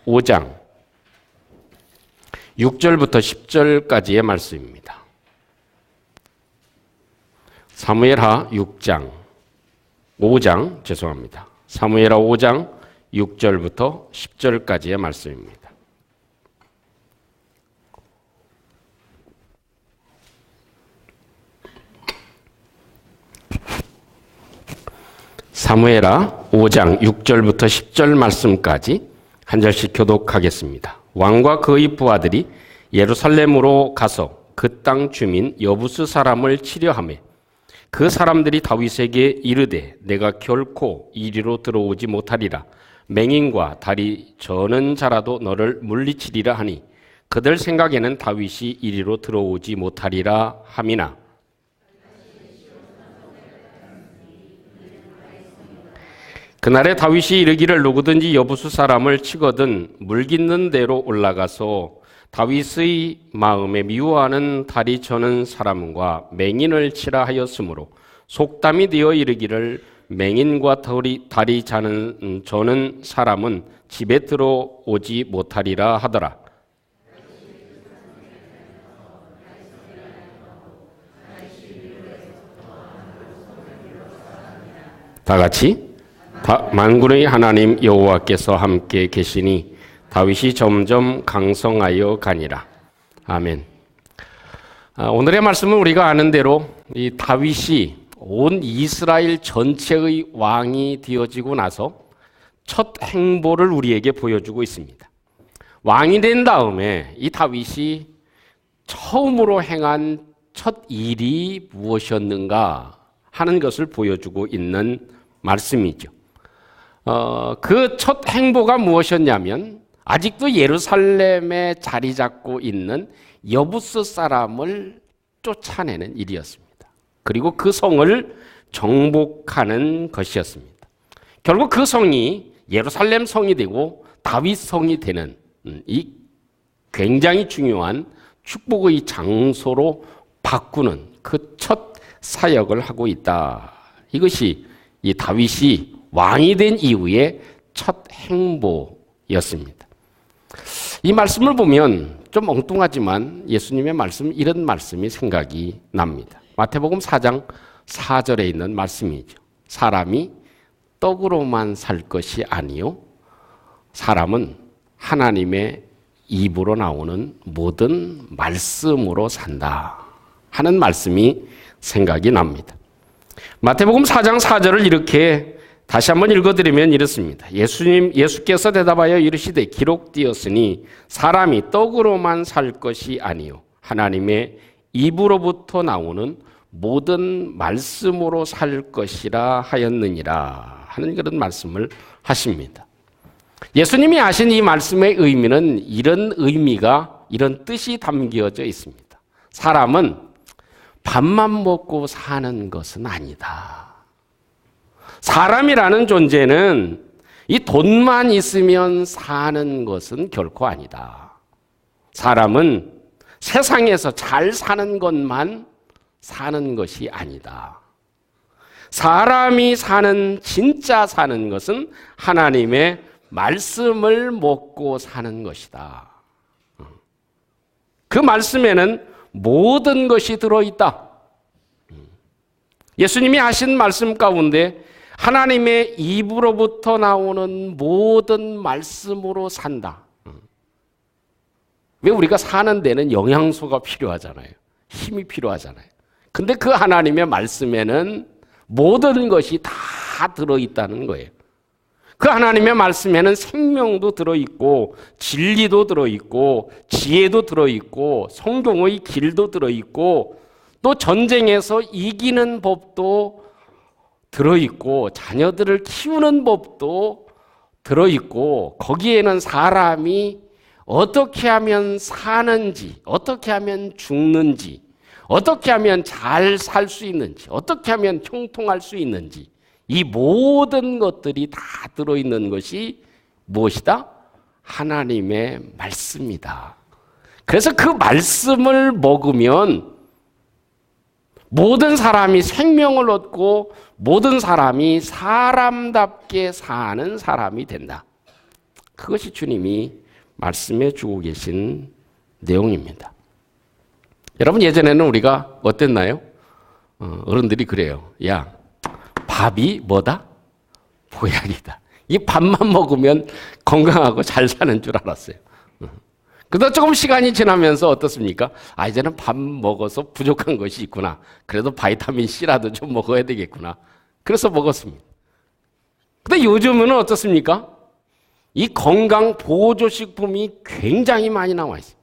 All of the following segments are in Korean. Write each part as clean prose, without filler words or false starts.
5장 6절부터 10절까지의 말씀입니다. 사무엘하 5장 사무엘하 5장 6절부터 10절까지의 말씀입니다. 사무엘하 5장 6절부터 10절 말씀까지 한 절씩 교독하겠습니다. 왕과 그의 부하들이 예루살렘으로 가서 그 땅 주민 여부스 사람을 치려하매 그 사람들이 다윗에게 이르되 내가 결코 이리로 들어오지 못하리라. 맹인과 다리 저는 자라도 너를 물리치리라 하니 그들 생각에는 다윗이 이리로 들어오지 못하리라 함이나 그날에 다윗이 이르기를 누구든지 여부수 사람을 치거든 물깃는 대로 올라가서 다윗의 마음에 미워하는 다리 저는 사람과 맹인을 치라 하였으므로 속담이 되어 이르기를 맹인과 다리 저는 사람은 집에 들어오지 못하리라 하더라. 다 같이 만군의 하나님 여호와께서 함께 계시니 다윗이 점점 강성하여 가니라. 아멘. 오늘의 말씀은 우리가 아는 대로 이 다윗이 온 이스라엘 전체의 왕이 되어지고 나서 첫 행보를 우리에게 보여주고 있습니다. 왕이 된 다음에 이 다윗이 처음으로 행한 첫 일이 무엇이었는가 하는 것을 보여주고 있는 말씀이죠. 그 첫 행보가 무엇이었냐면 아직도 예루살렘에 자리 잡고 있는 여부스 사람을 쫓아내는 일이었습니다. 그리고 그 성을 정복하는 것이었습니다. 결국 그 성이 예루살렘 성이 되고 다윗 성이 되는 이 굉장히 중요한 축복의 장소로 바꾸는 그 첫 사역을 하고 있다. 이것이 이 다윗이 왕이 된 이후의 첫 행보였습니다. 이 말씀을 보면 좀 엉뚱하지만 예수님의 말씀, 이런 말씀이 생각이 납니다. 마태복음 4장 4절에 있는 말씀이죠. 사람이 떡으로만 살 것이 아니요 사람은 하나님의 입으로 나오는 모든 말씀으로 산다 하는 말씀이 생각이 납니다. 마태복음 4장 4절을 이렇게 다시 한번 읽어드리면 이렇습니다. 예수께서 대답하여 이르시되 기록되었으니 사람이 떡으로만 살 것이 아니요 하나님의 입으로부터 나오는 모든 말씀으로 살 것이라 하였느니라 하는 그런 말씀을 하십니다. 예수님이 하신 이 말씀의 의미는 이런 뜻이 담겨져 있습니다. 사람은 밥만 먹고 사는 것은 아니다. 사람이라는 존재는 이 돈만 있으면 사는 것은 결코 아니다. 사람은 세상에서 잘 사는 것만 사는 것이 아니다. 사람이 진짜 사는 것은 하나님의 말씀을 먹고 사는 것이다. 그 말씀에는 모든 것이 들어있다. 예수님이 하신 말씀 가운데 하나님의 입으로부터 나오는 모든 말씀으로 산다. 왜 우리가 사는 데는 영양소가 필요하잖아요. 힘이 필요하잖아요. 근데 그 하나님의 말씀에는 모든 것이 다 들어있다는 거예요. 그 하나님의 말씀에는 생명도 들어있고 진리도 들어있고 지혜도 들어있고 성경의 길도 들어있고 또 전쟁에서 이기는 법도 들어있고 자녀들을 키우는 법도 들어있고 거기에는 사람이 어떻게 하면 사는지, 어떻게 하면 죽는지, 어떻게 하면 잘 살 수 있는지, 어떻게 하면 형통할 수 있는지 이 모든 것들이 다 들어있는 것이 무엇이다? 하나님의 말씀이다. 그래서 그 말씀을 먹으면 모든 사람이 생명을 얻고 모든 사람이 사람답게 사는 사람이 된다. 그것이 주님이 말씀해 주고 계신 내용입니다. 여러분, 예전에는 우리가 어땠나요? 어른들이 그래요. 야, 밥이 뭐다? 보약이다. 이 밥만 먹으면 건강하고 잘 사는 줄 알았어요. 그러다 조금 시간이 지나면서 어떻습니까? 이제는 밥 먹어서 부족한 것이 있구나. 그래도 바이타민 C라도 좀 먹어야 되겠구나. 그래서 먹었습니다. 근데 요즘은 어떻습니까? 이 건강 보조식품이 굉장히 많이 나와 있어요.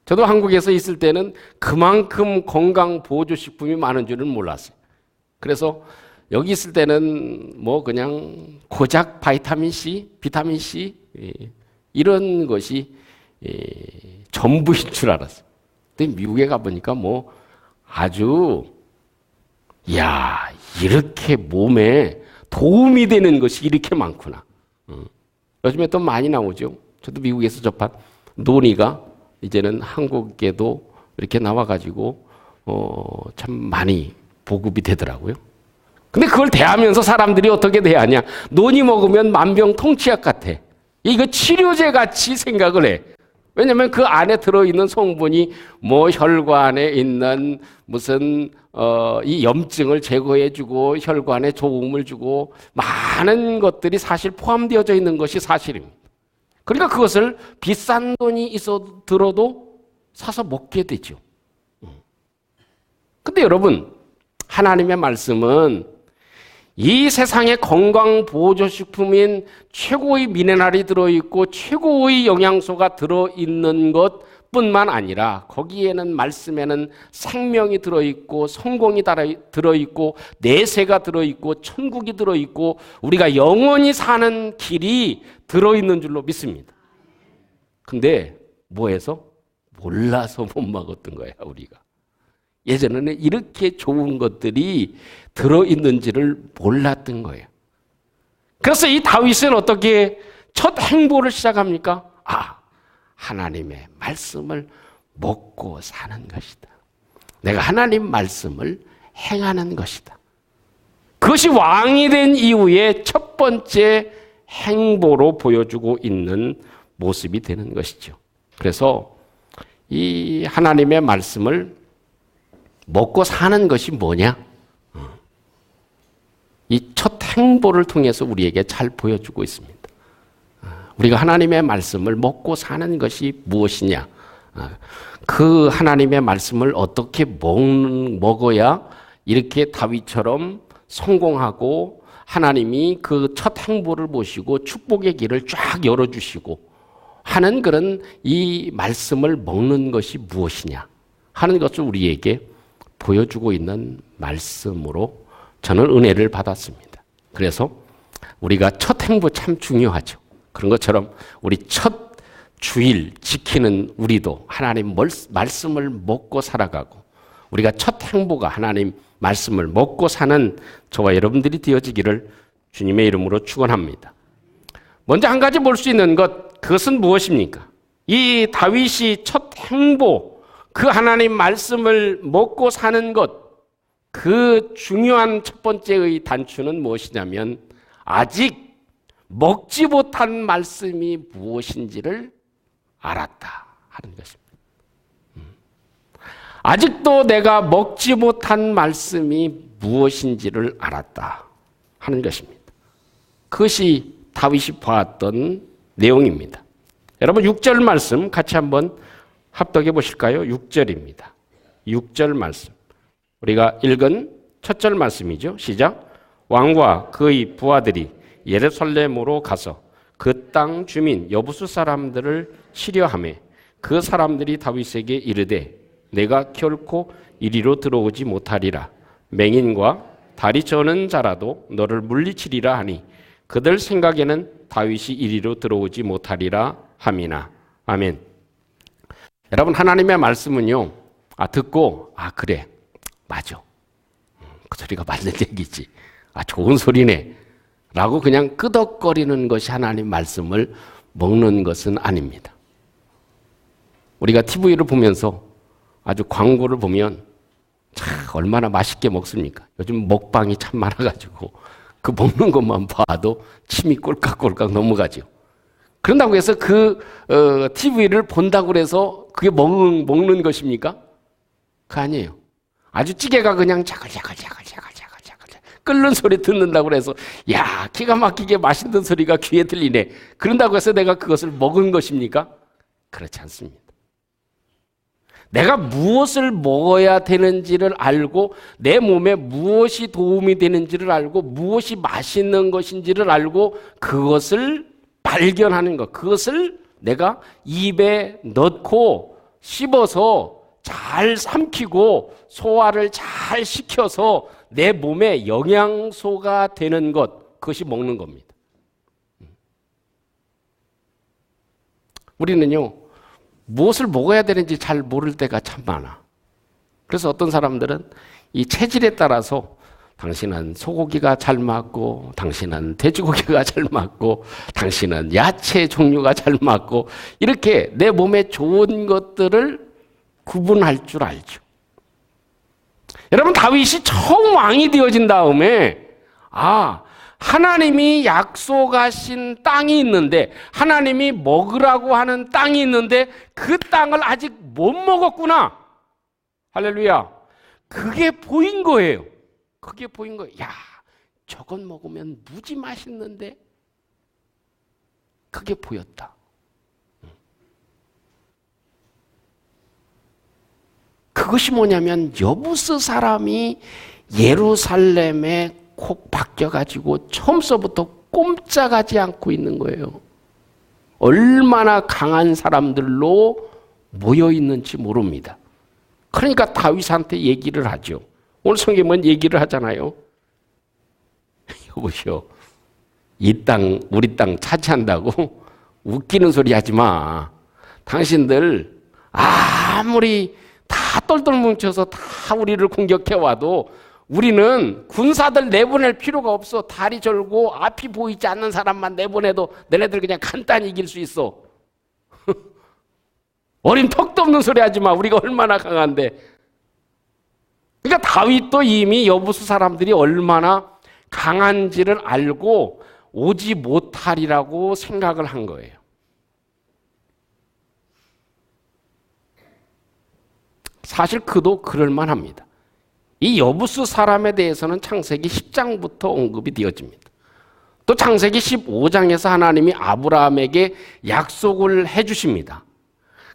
저도 한국에서 있을 때는 그만큼 건강 보조식품이 많은 줄은 몰랐어요. 그래서 여기 있을 때는 뭐 그냥 고작 바이타민 C, 비타민 C 이런 것이 전부인 줄 알았어요. 근데 미국에 가보니까 뭐 아주 이렇게 몸에 도움이 되는 것이 이렇게 많구나. 요즘에 또 많이 나오죠. 저도 미국에서 접한 논의가 이제는 한국에도 이렇게 나와가지고 참 많이 보급이 되더라고요. 근데 그걸 대하면서 사람들이 어떻게 대하냐? 논이 먹으면 만병통치약 같아. 이거 치료제 같이 생각을 해. 왜냐하면 그 안에 들어있는 성분이 뭐 혈관에 있는 무슨 이 염증을 제거해주고 혈관에 좋음을 주고 많은 것들이 사실 포함되어져 있는 것이 사실입니다. 그러니까 그것을 비싼 돈이 있어 들어도 사서 먹게 되죠. 근데 여러분, 하나님의 말씀은 이 세상의 건강 보조식품인 최고의 미네랄이 들어있고 최고의 영양소가 들어있는 것뿐만 아니라 거기에는 말씀에는 생명이 들어있고 성공이 들어있고 내세가 들어있고 천국이 들어있고 우리가 영원히 사는 길이 들어있는 줄로 믿습니다. 근데 뭐해서? 몰라서 못 먹었던 거야, 우리가. 예전에는 이렇게 좋은 것들이 들어있는지를 몰랐던 거예요. 그래서 이 다윗은 어떻게 첫 행보를 시작합니까? 하나님의 말씀을 먹고 사는 것이다. 내가 하나님 말씀을 행하는 것이다. 그것이 왕이 된 이후에 첫 번째 행보로 보여주고 있는 모습이 되는 것이죠. 그래서 이 하나님의 말씀을 먹고 사는 것이 뭐냐? 이 첫 행보를 통해서 우리에게 잘 보여주고 있습니다. 우리가 하나님의 말씀을 먹고 사는 것이 무엇이냐? 그 하나님의 말씀을 어떻게 먹어야 이렇게 다윗처럼 성공하고 하나님이 그 첫 행보를 보시고 축복의 길을 쫙 열어주시고 하는 그런 이 말씀을 먹는 것이 무엇이냐 하는 것을 우리에게 보여주고 있는 말씀으로 저는 은혜를 받았습니다. 그래서 우리가 첫 행보 참 중요하죠. 그런 것처럼 우리 첫 주일 지키는 우리도 하나님 말씀을 먹고 살아가고 우리가 첫 행보가 하나님 말씀을 먹고 사는 저와 여러분들이 되어지기를 주님의 이름으로 축원합니다. 먼저 한 가지 볼 수 있는 것, 그것은 무엇입니까? 이 다윗이 첫 행보, 그 하나님 말씀을 먹고 사는 것, 그 중요한 첫 번째의 단추는 무엇이냐면 아직 먹지 못한 말씀이 무엇인지를 알았다 하는 것입니다. 아직도 내가 먹지 못한 말씀이 무엇인지를 알았다 하는 것입니다. 그것이 다윗이 보았던 내용입니다. 여러분 6절 말씀 같이 한번 합독해 보실까요? 6절입니다. 6절 말씀. 우리가 읽은 첫 절 말씀이죠. 시작. 왕과 그의 부하들이 예루살렘으로 가서 그 땅 주민 여부수 사람들을 치려하며 그 사람들이 다윗에게 이르되 내가 결코 이리로 들어오지 못하리라. 맹인과 다리 저는 자라도 너를 물리치리라 하니 그들 생각에는 다윗이 이리로 들어오지 못하리라 함이나. 아멘. 여러분 하나님의 말씀은요. 듣고 그래. 맞아. 그 소리가 맞는 얘기지. 좋은 소리네. 라고 그냥 끄덕거리는 것이 하나님 말씀을 먹는 것은 아닙니다. 우리가 TV를 보면서 아주 광고를 보면 참 얼마나 맛있게 먹습니까? 요즘 먹방이 참 많아가지고 그 먹는 것만 봐도 침이 꼴깍꼴깍 넘어가죠. 그런다고 해서 그 TV를 본다고 해서 그게 먹는 것입니까? 그거 아니에요. 아주 찌개가 그냥 자글자글자글자글자글 끓는 소리 듣는다고 해서 야, 기가 막히게 맛있는 소리가 귀에 들리네. 그런다고 해서 내가 그것을 먹은 것입니까? 그렇지 않습니다. 내가 무엇을 먹어야 되는지를 알고 내 몸에 무엇이 도움이 되는지를 알고 무엇이 맛있는 것인지를 알고 그것을 발견하는 것, 그것을 내가 입에 넣고 씹어서 잘 삼키고 소화를 잘 시켜서 내 몸에 영양소가 되는 것, 그것이 먹는 겁니다. 우리는요, 무엇을 먹어야 되는지 잘 모를 때가 참 많아. 그래서 어떤 사람들은 이 체질에 따라서 당신은 소고기가 잘 맞고, 당신은 돼지고기가 잘 맞고, 당신은 야채 종류가 잘 맞고, 이렇게 내 몸에 좋은 것들을 구분할 줄 알죠. 여러분, 다윗이 처음 왕이 되어진 다음에, 하나님이 약속하신 땅이 있는데, 하나님이 먹으라고 하는 땅이 있는데, 그 땅을 아직 못 먹었구나. 할렐루야. 그게 보인 거예요. 그게 보인 거예요. 야, 저건 먹으면 무지 맛있는데? 그게 보였다. 그것이 뭐냐면 여부스 사람이 예루살렘에 콕 박혀가지고 처음서부터 꼼짝하지 않고 있는 거예요. 얼마나 강한 사람들로 모여 있는지 모릅니다. 그러니까 다윗한테 얘기를 하죠. 오늘 성경은 얘기를 하잖아요. 여보시오, 이 땅 우리 땅 차지한다고 웃기는 소리 하지 마. 당신들 아무리 다 똘똘 뭉쳐서 다 우리를 공격해와도 우리는 군사들 내보낼 필요가 없어. 다리 절고 앞이 보이지 않는 사람만 내보내도 너네들 그냥 간단히 이길 수 있어. 어린 턱도 없는 소리 하지 마. 우리가 얼마나 강한데. 그러니까 다윗도 이미 여부수 사람들이 얼마나 강한지를 알고 오지 못하리라고 생각을 한 거예요. 사실 그도 그럴만합니다. 이 여부수 사람에 대해서는 창세기 10장부터 언급이 되어집니다. 또 창세기 15장에서 하나님이 아브라함에게 약속을 해주십니다.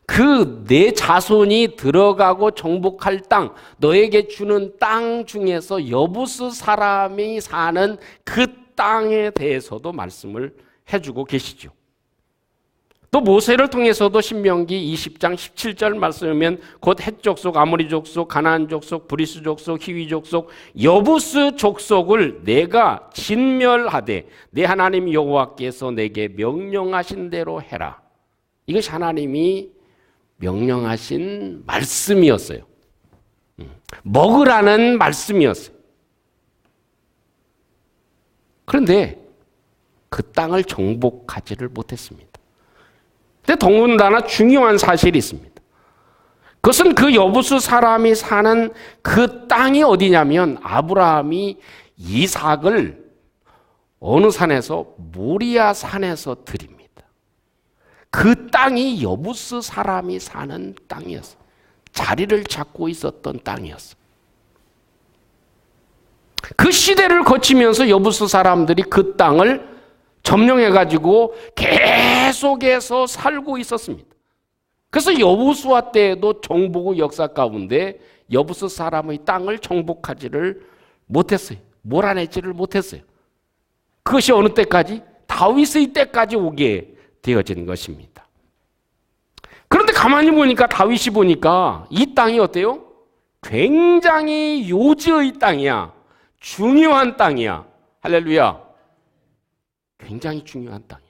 그 내 자손이 들어가고 정복할 땅, 너에게 주는 땅 중에서 여부수 사람이 사는 그 땅에 대해서도 말씀을 해주고 계시죠. 또 모세를 통해서도 신명기 20장 17절 말씀이면 곧 헷 족속, 아모리 족속, 가나안 족속, 브리스 족속, 히위 족속, 여부스 족속을 내가 진멸하되 내 하나님 여호와께서 내게 명령하신 대로 해라. 이것이 하나님이 명령하신 말씀이었어요. 먹으라는 말씀이었어요. 그런데 그 땅을 정복하지를 못했습니다. 근데 더군다나 중요한 사실이 있습니다. 그것은 그 여부수 사람이 사는 그 땅이 어디냐면 아브라함이 이삭을 어느 산에서 모리아 산에서 드립니다. 그 땅이 여부수 사람이 사는 땅이었어요. 자리를 잡고 있었던 땅이었어요. 그 시대를 거치면서 여부수 사람들이 그 땅을 점령해가지고 계속해서 살고 있었습니다. 그래서 여호수아 때에도 정복 역사 가운데 여부수 사람의 땅을 정복하지를 못했어요. 몰아내지를 못했어요. 그것이 어느 때까지? 다윗의 때까지 오게 되어진 것입니다. 그런데 가만히 보니까 다윗이 보니까 이 땅이 어때요? 굉장히 요지의 땅이야. 중요한 땅이야. 할렐루야. 굉장히 중요한 땅이야.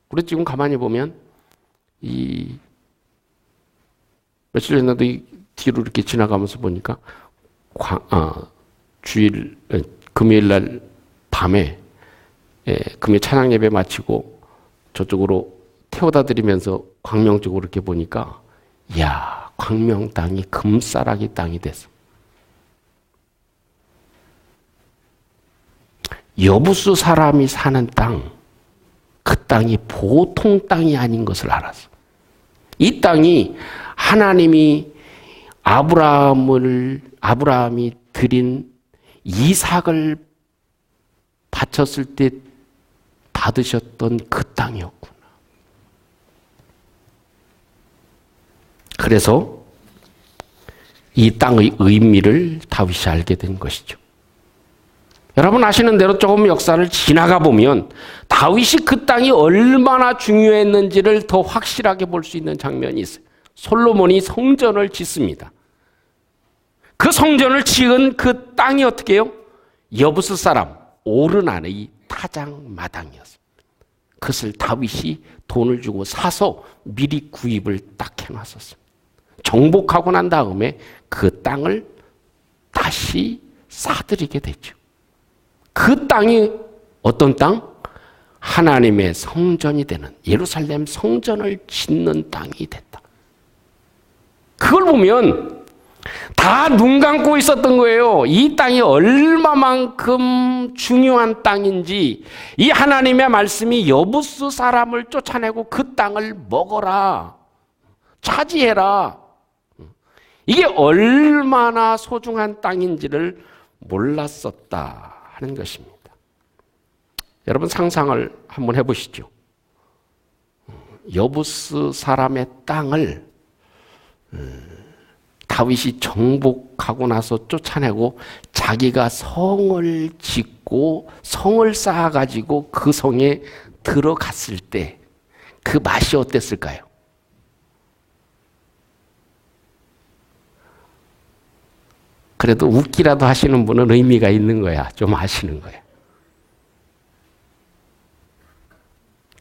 우리 지금 가만히 보면 이 며칠 전에도 이 뒤로 이렇게 지나가면서 보니까 주일 금요일 날 밤에 금요 찬양 예배 마치고 저쪽으로 태워다 드리면서 광명 쪽으로 이렇게 보니까 이야, 광명 땅이 금싸라기 땅이 됐어. 여부수 사람이 사는 땅, 그 땅이 보통 땅이 아닌 것을 알았어. 이 땅이 하나님이 아브라함이 드린 이삭을 바쳤을 때 받으셨던 그 땅이었구나. 그래서 이 땅의 의미를 다윗이 알게 된 것이죠. 여러분 아시는 대로 조금 역사를 지나가 보면 다윗이 그 땅이 얼마나 중요했는지를 더 확실하게 볼 수 있는 장면이 있어요. 솔로몬이 성전을 짓습니다. 그 성전을 지은 그 땅이 어떻게 해요? 여부스 사람 오르난의 타작 마당이었습니다. 그것을 다윗이 돈을 주고 사서 미리 구입을 딱 해놨었습니다. 정복하고 난 다음에 그 땅을 다시 사들이게 됐죠. 그 땅이 어떤 땅? 하나님의 성전이 되는 예루살렘 성전을 짓는 땅이 됐다. 그걸 보면 다 눈 감고 있었던 거예요. 이 땅이 얼마만큼 중요한 땅인지, 이 하나님의 말씀이 여부스 사람을 쫓아내고 그 땅을 먹어라, 차지해라, 이게 얼마나 소중한 땅인지를 몰랐었다 하는 것입니다. 여러분 상상을 한번 해보시죠. 여부스 사람의 땅을 다윗이 정복하고 나서 쫓아내고 자기가 성을 짓고 성을 쌓아가지고 그 성에 들어갔을 때 그 맛이 어땠을까요? 그래도 웃기라도 하시는 분은 의미가 있는 거야. 좀 아시는 거야.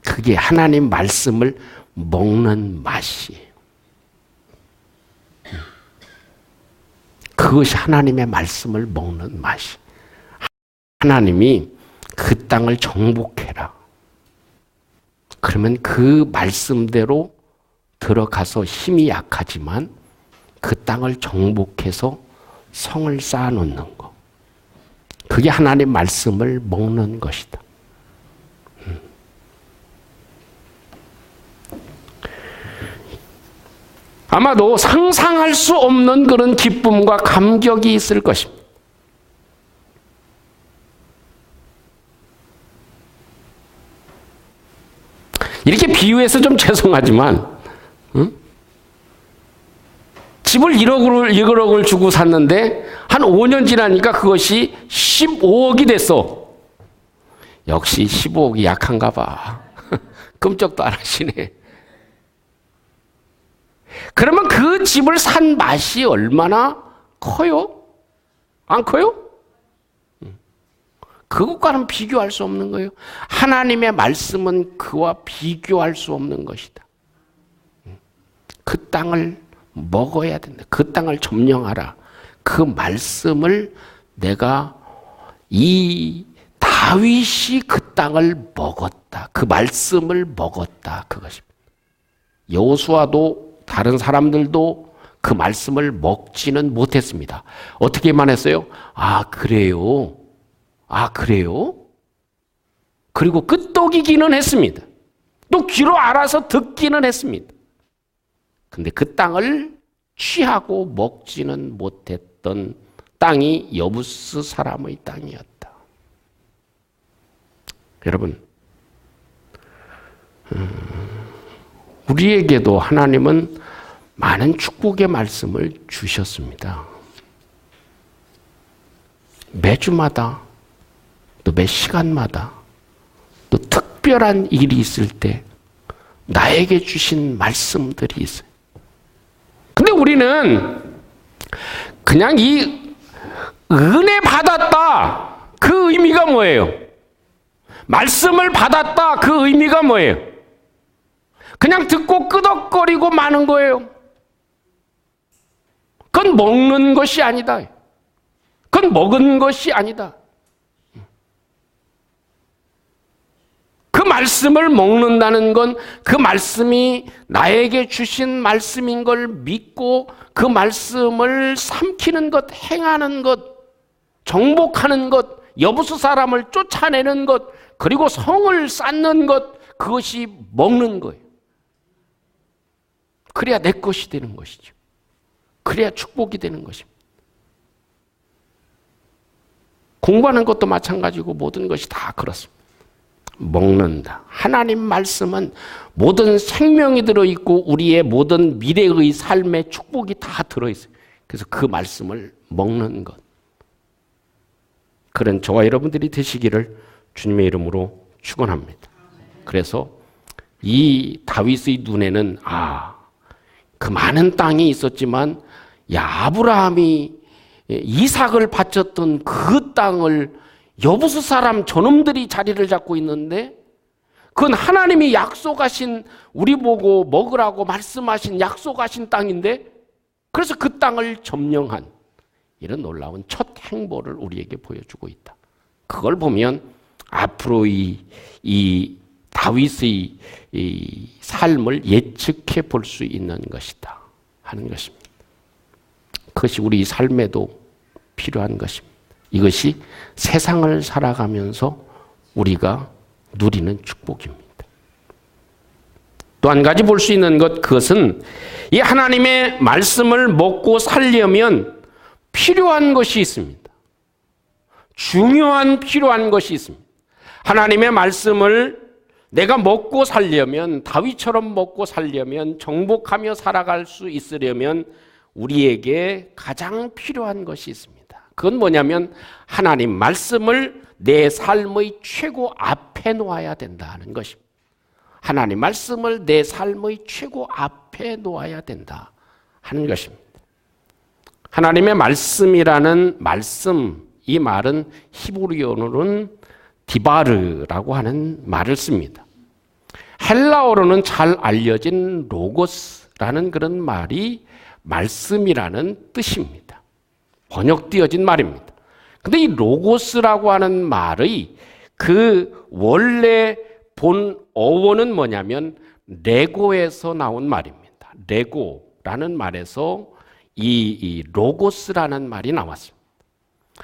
그게 하나님 말씀을 먹는 맛이에요. 그것이 하나님의 말씀을 먹는 맛이. 하나님이 그 땅을 정복해라. 그러면 그 말씀대로 들어가서 힘이 약하지만 그 땅을 정복해서 성을 쌓아놓는 것. 그게 하나님 말씀을 먹는 것이다. 아마도 상상할 수 없는 그런 기쁨과 감격이 있을 것입니다. 이렇게 비유해서 좀 죄송하지만, 집을 1억을 주고 샀는데 한 5년 지나니까 그것이 15억이 됐어. 역시 15억이 약한가 봐. 끔찍도 안 하시네. 그러면 그 집을 산 맛이 얼마나 커요? 안 커요? 그것과는 비교할 수 없는 거예요. 하나님의 말씀은 그와 비교할 수 없는 것이다. 그 땅을 먹어야 된다. 그 땅을 점령하라. 그 말씀을 내가 이 다윗이 그 땅을 먹었다. 그 말씀을 먹었다. 그것입니다. 여호수아도 다른 사람들도 그 말씀을 먹지는 못했습니다. 어떻게만 했어요? 아, 그래요? 아, 그래요? 그리고 끄떡이기는 했습니다. 또 귀로 알아서 듣기는 했습니다. 근데 그 땅을 취하고 먹지는 못했던 땅이 여부스 사람의 땅이었다. 여러분, 우리에게도 하나님은 많은 축복의 말씀을 주셨습니다. 매주마다 또 매 시간마다 또 특별한 일이 있을 때 나에게 주신 말씀들이 있어요. 근데 우리는 그냥 이 은혜 받았다, 그 의미가 뭐예요? 말씀을 받았다, 그 의미가 뭐예요? 그냥 듣고 끄덕거리고 마는 거예요. 그건 먹는 것이 아니다. 그건 먹은 것이 아니다. 그 말씀을 먹는다는 건 그 말씀이 나에게 주신 말씀인 걸 믿고 그 말씀을 삼키는 것, 행하는 것, 정복하는 것, 여부수 사람을 쫓아내는 것, 그리고 성을 쌓는 것, 그것이 먹는 거예요. 그래야 내 것이 되는 것이죠. 그래야 축복이 되는 것입니다. 공부하는 것도 마찬가지고 모든 것이 다 그렇습니다. 먹는다. 하나님 말씀은 모든 생명이 들어있고 우리의 모든 미래의 삶의 축복이 다 들어있어요. 그래서 그 말씀을 먹는 것. 그런 저와 여러분들이 되시기를 주님의 이름으로 축원합니다. 그래서 이 다윗의 눈에는 그 많은 땅이 있었지만 아브라함이 이삭을 바쳤던 그 땅을 여부수 사람 저놈들이 자리를 잡고 있는데 그건 하나님이 약속하신 우리 보고 먹으라고 말씀하신 약속하신 땅인데 그래서 그 땅을 점령한 이런 놀라운 첫 행보를 우리에게 보여주고 있다. 그걸 보면 앞으로 이 다윗의 이 삶을 예측해 볼 수 있는 것이다 하는 것입니다. 그것이 우리 삶에도 필요한 것입니다. 이것이 세상을 살아가면서 우리가 누리는 축복입니다. 또 한 가지 볼 수 있는 것, 그것은 이 하나님의 말씀을 먹고 살려면 필요한 것이 있습니다. 중요한 필요한 것이 있습니다. 하나님의 말씀을 내가 먹고 살려면, 다윗처럼 먹고 살려면, 정복하며 살아갈 수 있으려면 우리에게 가장 필요한 것이 있습니다. 그건 뭐냐면 하나님 말씀을 내 삶의 최고 앞에 놓아야 된다는 것입니다. 하나님 말씀을 내 삶의 최고 앞에 놓아야 된다 하는 것입니다. 하나님의 말씀이라는 말씀, 이 말은 히브리어로는 디바르라고 하는 말을 씁니다. 헬라어로는 잘 알려진 로고스라는 그런 말이 말씀이라는 뜻입니다. 번역되어진 말입니다. 근데 이 로고스라고 하는 말의 그 원래 본 어원은 뭐냐면 레고에서 나온 말입니다. 레고라는 말에서 이 로고스라는 말이 나왔습니다.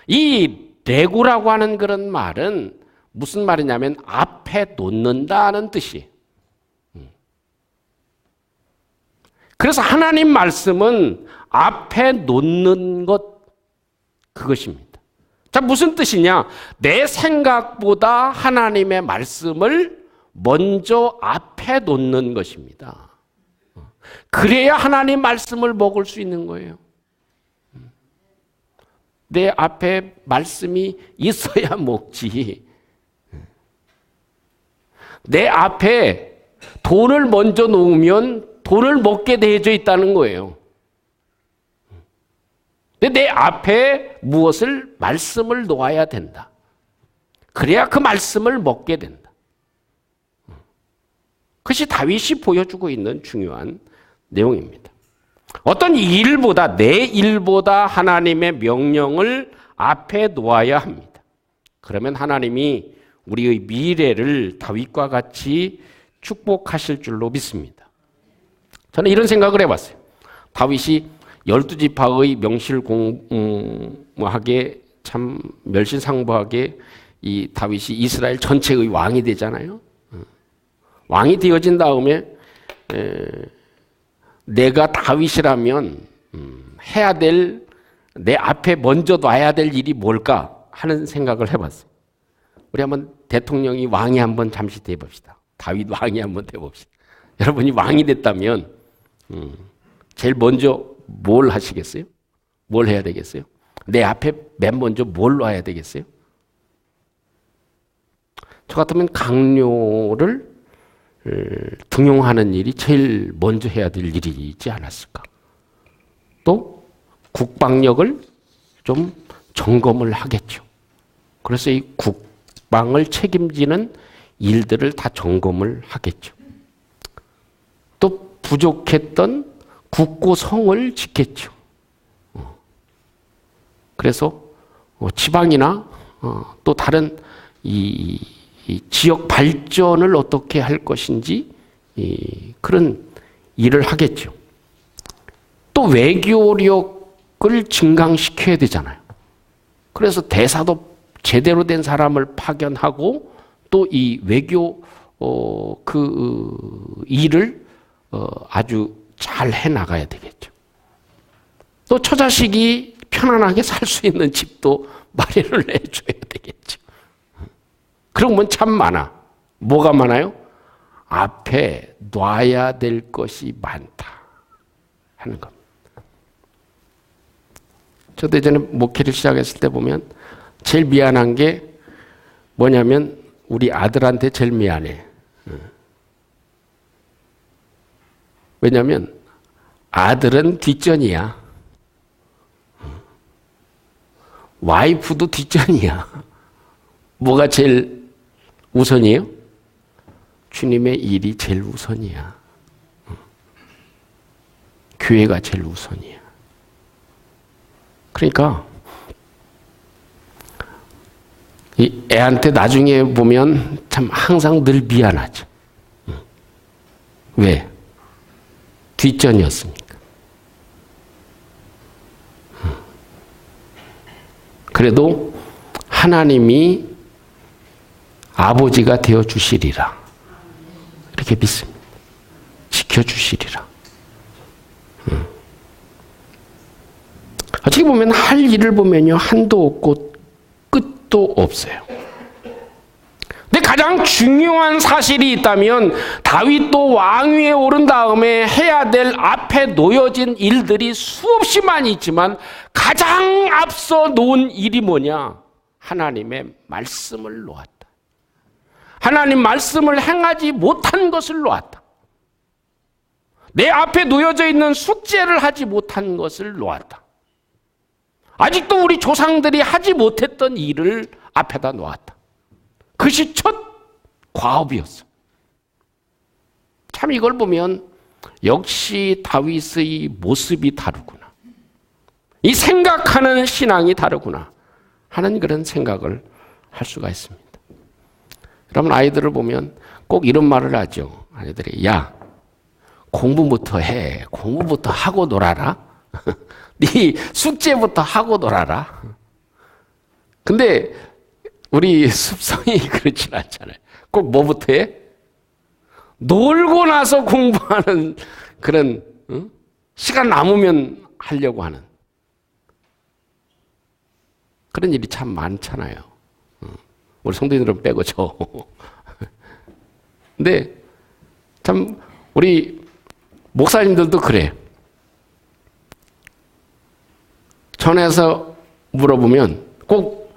이 레고라고 하는 그런 말은 무슨 말이냐면 앞에 놓는다는 뜻이에요. 그래서 하나님 말씀은 앞에 놓는 것, 그것입니다. 자, 무슨 뜻이냐? 내 생각보다 하나님의 말씀을 먼저 앞에 놓는 것입니다. 그래야 하나님 말씀을 먹을 수 있는 거예요. 내 앞에 말씀이 있어야 먹지. 내 앞에 돈을 먼저 놓으면 돈을 먹게 되어져 있다는 거예요. 근데 내 앞에 무엇을, 말씀을 놓아야 된다. 그래야 그 말씀을 먹게 된다. 그것이 다윗이 보여주고 있는 중요한 내용입니다. 어떤 일보다, 내 일보다 하나님의 명령을 앞에 놓아야 합니다. 그러면 하나님이 우리의 미래를 다윗과 같이 축복하실 줄로 믿습니다. 저는 이런 생각을 해봤어요. 다윗이 12지파의 명실공무하게, 참 멸실상부하게 이 다윗이 이스라엘 전체의 왕이 되잖아요. 왕이 되어진 다음에 내가 다윗이라면 해야 될, 내 앞에 먼저 놔야 될 일이 뭘까 하는 생각을 해봤어요. 우리 한번 대통령이 왕이 한번 잠시 돼봅시다. 다윗 왕이 한번 돼봅시다. 여러분이 왕이 됐다면 제일 먼저 뭘 하시겠어요? 뭘 해야 되겠어요? 내 앞에 맨 먼저 뭘 놔야 되겠어요? 저 같으면 강요를 등용하는 일이 제일 먼저 해야 될 일이지 않았을까? 또 국방력을 좀 점검을 하겠죠. 그래서 이 국방을 책임지는 일들을 다 점검을 하겠죠. 또 부족했던 국고성을 짓겠죠. 그래서 지방이나 또 다른 이 지역 발전을 어떻게 할 것인지 그런 일을 하겠죠. 또 외교력을 증강시켜야 되잖아요. 그래서 대사도 제대로 된 사람을 파견하고 또 이 외교 일을 아주 잘 해나가야 되겠죠. 또 처자식이 편안하게 살 수 있는 집도 마련을 해줘야 되겠죠. 그러면 참 많아. 뭐가 많아요? 앞에 놔야 될 것이 많다 하는 겁니다. 저도 예전에 목회를 시작했을 때 보면 제일 미안한 게 뭐냐면 우리 아들한테 제일 미안해. 왜냐하면 아들은 뒷전이야. 와이프도 뒷전이야. 뭐가 제일 우선이에요? 주님의 일이 제일 우선이야. 교회가 제일 우선이야. 그러니까 이 애한테 나중에 보면 참 항상 늘 미안하죠. 왜? 뒷전이었으니까. 그래도 하나님이 아버지가 되어 주시리라. 이렇게 믿습니다. 지켜주시리라. 어떻게 보면 할 일을 보면요, 한도 없고 끝도 없어요. 근데 가장 중요한 사실이 있다면 다윗도 왕위에 오른 다음에 해야 될 앞에 놓여진 일들이 수없이 많이 있지만 가장 앞서 놓은 일이 뭐냐? 하나님의 말씀을 놓았다. 하나님 말씀을 행하지 못한 것을 놓았다. 내 앞에 놓여져 있는 숙제를 하지 못한 것을 놓았다. 아직도 우리 조상들이 하지 못했던 일을 앞에다 놓았다. 그것이 첫 과업이었어. 참 이걸 보면 역시 다윗의 모습이 다르구나. 이 생각하는 신앙이 다르구나 하는 그런 생각을 할 수가 있습니다. 여러분 아이들을 보면 꼭 이런 말을 하죠. 아이들이 야 공부부터 해. 공부부터 하고 놀아라. 네 숙제부터 하고 놀아라. 근데 우리 습성이 그렇진 않잖아요. 꼭 뭐부터 해? 놀고 나서 공부하는 그런 시간 남으면 하려고 하는 그런 일이 참 많잖아요. 우리 성도님들은 빼고 저. 근데 참 우리 목사님들도 그래. 전화해서 물어보면 꼭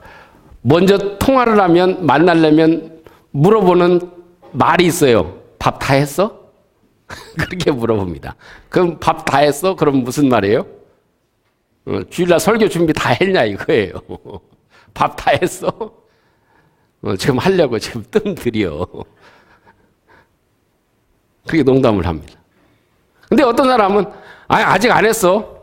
먼저 통화를 하면 만나려면 물어보는 말이 있어요. 밥 다 했어? 그렇게 물어봅니다. 그럼 밥 다 했어? 그럼 무슨 말이에요? 주일날 설교 준비 다 했냐 이거예요. 밥 다 했어? 지금 하려고 지금 뜸 들여. 그렇게 농담을 합니다. 근데 어떤 사람은 아직 안 했어.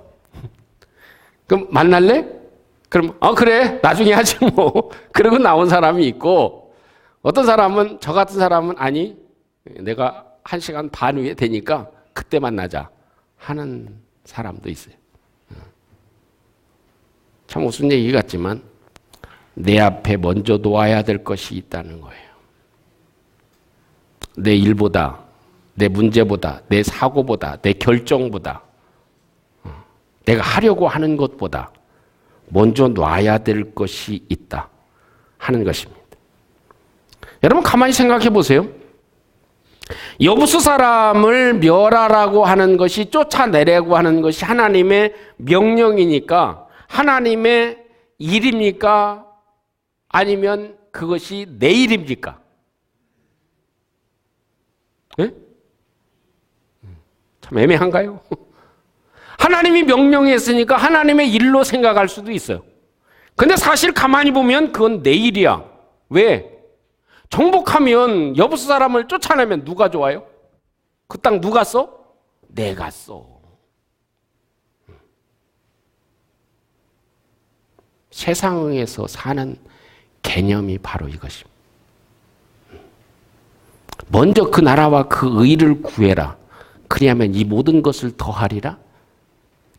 그럼 만날래? 그럼 그래 나중에 하지 뭐. 그러고 나온 사람이 있고 어떤 사람은 저 같은 사람은 아니 내가 1시간 반 후에 되니까 그때 만나자 하는 사람도 있어요. 참 무슨 얘기 같지만 내 앞에 먼저 놓아야 될 것이 있다는 거예요. 내 일보다 내 문제보다 내 사고보다 내 결정보다 내가 하려고 하는 것보다 먼저 놔야 될 것이 있다 하는 것입니다. 여러분 가만히 생각해 보세요. 여부수 사람을 멸하라고 하는 것이 쫓아내라고 하는 것이 하나님의 명령이니까 하나님의 일입니까? 아니면 그것이 내 일입니까? 네? 참 애매한가요? 하나님이 명령했으니까 하나님의 일로 생각할 수도 있어요. 근데 사실 가만히 보면 그건 내 일이야. 왜? 정복하면 여부수 사람을 쫓아내면 누가 좋아요? 그 땅 누가 써? 내가 써. 세상에서 사는 개념이 바로 이것입니다. 먼저 그 나라와 그 의를 구해라. 그리하면 이 모든 것을 더하리라.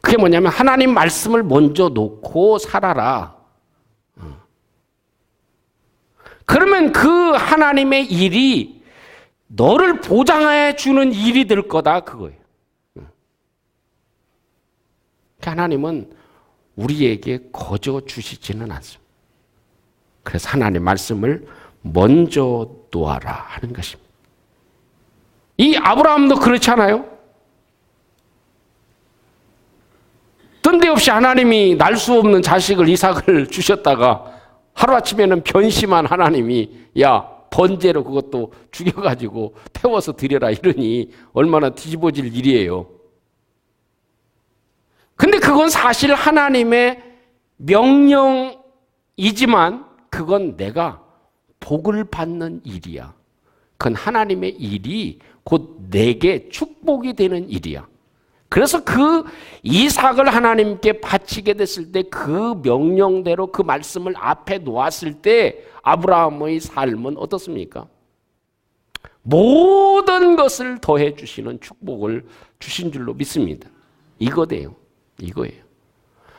그게 뭐냐면 하나님 말씀을 먼저 놓고 살아라. 그러면 그 하나님의 일이 너를 보장해 주는 일이 될 거다 그거예요. 하나님은 우리에게 거저 주시지는 않습니다. 그래서 하나님의 말씀을 먼저 놓아라 하는 것입니다. 이 아브라함도 그렇지 않아요? 뜬데없이 하나님이 날 수 없는 자식을 이삭을 주셨다가 하루아침에는 변심한 하나님이 야 번제로 그것도 죽여가지고 태워서 드려라 이러니 얼마나 뒤집어질 일이에요. 근데 그건 사실 하나님의 명령이지만 그건 내가 복을 받는 일이야. 그건 하나님의 일이 곧 내게 축복이 되는 일이야. 그래서 그 이삭을 하나님께 바치게 됐을 때 그 명령대로 그 말씀을 앞에 놓았을 때 아브라함의 삶은 어떻습니까? 모든 것을 더해 주시는 축복을 주신 줄로 믿습니다. 이거예요. 이거예요.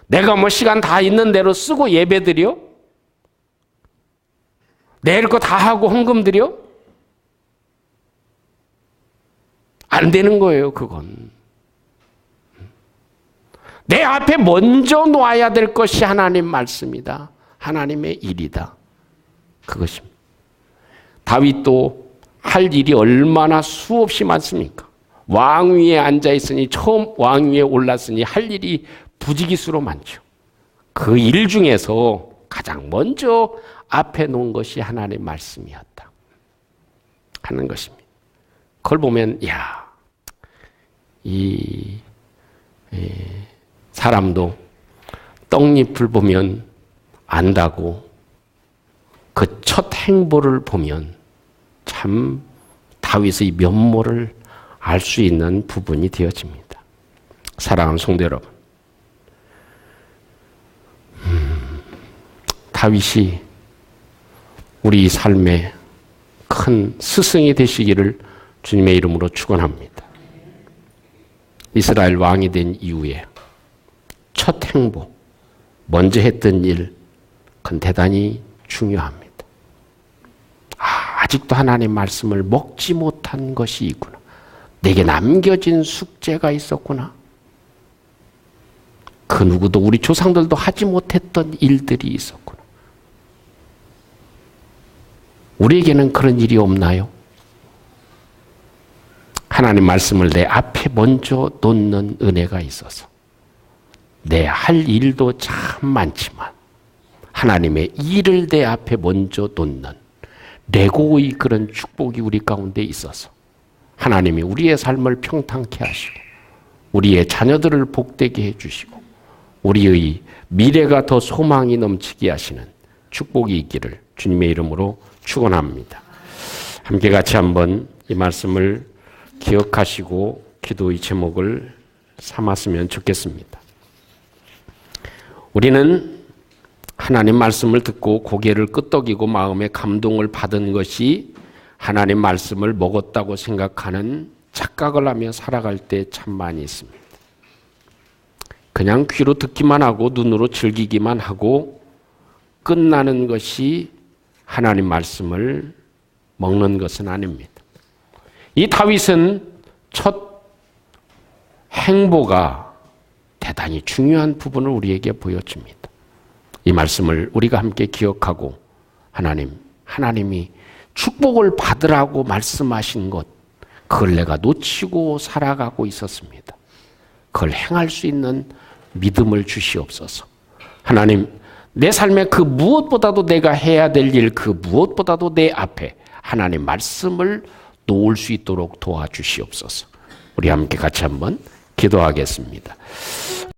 내가 뭐 시간 다 있는 대로 쓰고 예배 드려? 내일 거 다 하고 헌금 드려? 안 되는 거예요, 그건. 내 앞에 먼저 놓아야 될 것이 하나님 말씀이다. 하나님의 일이다. 그것입니다. 다윗도 할 일이 얼마나 수없이 많습니까? 왕위에 앉아있으니 처음 왕위에 올랐으니 할 일이 부지기수로 많죠. 그 일 중에서 가장 먼저 앞에 놓은 것이 하나님의 말씀이었다 하는 것입니다. 그걸 보면 이 사람도 떡잎을 보면 안다고 그 첫 행보를 보면 참 다윗의 면모를 알 수 있는 부분이 되어집니다. 사랑하는 성도 여러분, 다윗이 우리 삶의 큰 스승이 되시기를 주님의 이름으로 축원합니다. 이스라엘 왕이 된 이후에 첫 행보, 먼저 했던 일, 그건 대단히 중요합니다. 아직도 하나님 말씀을 먹지 못한 것이 있구나. 내게 남겨진 숙제가 있었구나. 그 누구도 우리 조상들도 하지 못했던 일들이 있었구나. 우리에게는 그런 일이 없나요? 하나님 말씀을 내 앞에 먼저 놓는 은혜가 있어서 내 할 일도 참 많지만 하나님의 일을 내 앞에 먼저 놓는 레고의 그런 축복이 우리 가운데 있어서 하나님이 우리의 삶을 평탄케 하시고 우리의 자녀들을 복되게 해주시고 우리의 미래가 더 소망이 넘치게 하시는 축복이 있기를 주님의 이름으로 축원합니다. 함께 같이 한번 이 말씀을 기억하시고 기도의 제목을 삼았으면 좋겠습니다. 우리는 하나님 말씀을 듣고 고개를 끄덕이고 마음에 감동을 받은 것이 하나님 말씀을 먹었다고 생각하는 착각을 하며 살아갈 때 참 많이 있습니다. 그냥 귀로 듣기만 하고 눈으로 즐기기만 하고 끝나는 것이 하나님 말씀을 먹는 것은 아닙니다. 이 다윗은 첫 행보가 대단히 중요한 부분을 우리에게 보여줍니다. 이 말씀을 우리가 함께 기억하고 하나님이 축복을 받으라고 말씀하신 것, 그걸 내가 놓치고 살아가고 있었습니다. 그걸 행할 수 있는 믿음을 주시옵소서. 하나님, 내 삶에 그 무엇보다도 내가 해야 될 일, 그 무엇보다도 내 앞에 하나님 말씀을 놓을 수 있도록 도와주시옵소서. 우리 함께 같이 한번 기도하겠습니다.